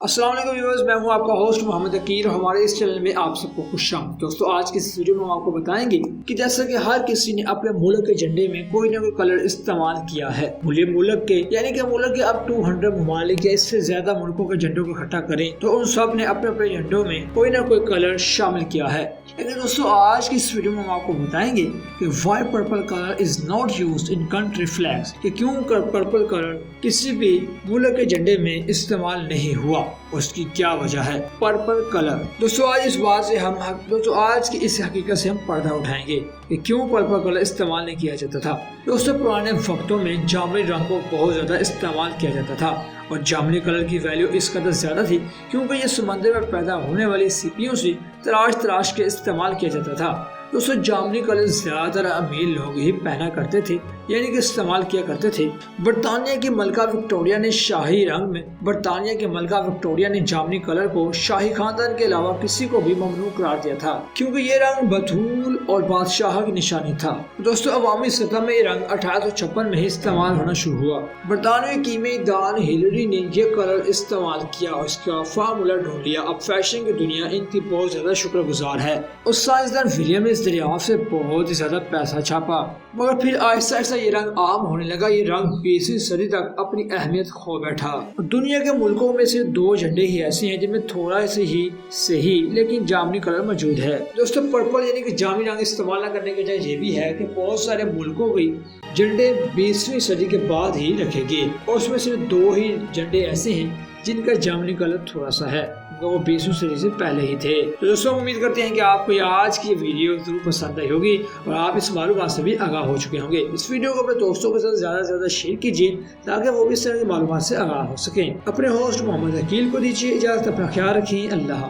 अस्सलाम वालेकुम व्यूअर्स, मैं हूं आपका होस्ट मोहम्मद अकील और हमारे इस चैनल में आप सबको खुशामदीद। दोस्तों, आज की इस वीडियो में हम आपको बताएंगे कि जैसा कि हर किसी ने अपने मुल्क के झंडे में कोई ना कोई कलर इस्तेमाल किया है। मुल्क के यानी कि मुल्क के अब 200 ममालिक या इससे ज्यादा मुल्कों के झंडों को इकट्ठा करें तो उन सब ने अपने अपने झंडों में कोई ना कोई कलर शामिल किया है। लेकिन दोस्तों, आज की इस वीडियो में हम आपको बताएंगे कि why purple colour is not used in country flags, कि क्यों पर्पल कलर किसी भी मुल्क के झंडे में इस्तेमाल नहीं हुआ, उसकी क्या वजह है। पर्पल कलर दोस्तों, आज इस बात से आज की इस हकीकत से हम पर्दा उठाएंगे कि क्यों पर्पल कलर इस्तेमाल नहीं किया जाता था। दोस्तों, पुराने वक्तों में जामुनी रंग को बहुत ज्यादा इस्तेमाल किया जाता था और जामुनी कलर की वैल्यू इस कदर ज्यादा थी क्योंकि ये समंदर में पैदा होने वाली सीपियों से तराश के इस्तेमाल किया जाता था। दोस्तों, जामुनी कलर ज्यादातर अमीर लोग ही पहना करते थे, यानी कि इस्तेमाल किया करते थे। बरतानिया की मलका विक्टोरिया ने जामुनी कलर को शाही खानदान के अलावा किसी को भी ममनू करार दिया था क्योंकि ये रंग बतूल और बादशाह की निशानी था। दोस्तों, अवामी सतह में ये रंग 1856 में ही इस्तेमाल होना शुरू हुआ। बरतानवी कीमियादान हिलरी ने ये कलर इस्तेमाल किया और इसका फार्मूला ढूंढ लिया। अब फैशन की दुनिया इनकी बहुत ज्यादा शुक्रगुजार है। उस साइंसदान विलियम ने इस दरियाफ्त से बहुत ही ज्यादा पैसा छापा, मगर फिर आहिस्ता आहिस्ता ये रंग आम होने लगा। ये रंग 20वीं सदी तक अपनी अहमियत खो बैठा। दुनिया के मुल्कों में से 2 झंडे ही ऐसे हैं जिनमें थोड़ा से ही सही लेकिन जामुनी कलर मौजूद है। दोस्तों, पर्पल यानी कि जामुनी रंग इस्तेमाल न करने की वजह ये भी है कि बहुत सारे मुल्कों के झंडे 20वीं सदी के बाद ही रखे गए और उसमें सिर्फ 2 ही झंडे ऐसे हैं जिनका जामुनी कलर थोड़ा सा है, वो 20वीं सदी से पहले ही थे। तो दोस्तों, उम्मीद करते हैं कि आपको आज की वीडियो जरूर पसंद आई होगी और आप इस मालूमात से भी आगाह हो चुके होंगे। इस वीडियो को अपने दोस्तों के साथ ज्यादा से ज्यादा शेयर कीजिए ताकि वो भी इस तरह की मालूमात से आगाह हो सकें। अपने होस्ट मोहम्मद अकील को दीजिए इजाजत, अपना ख्याल रखें। अल्लाह।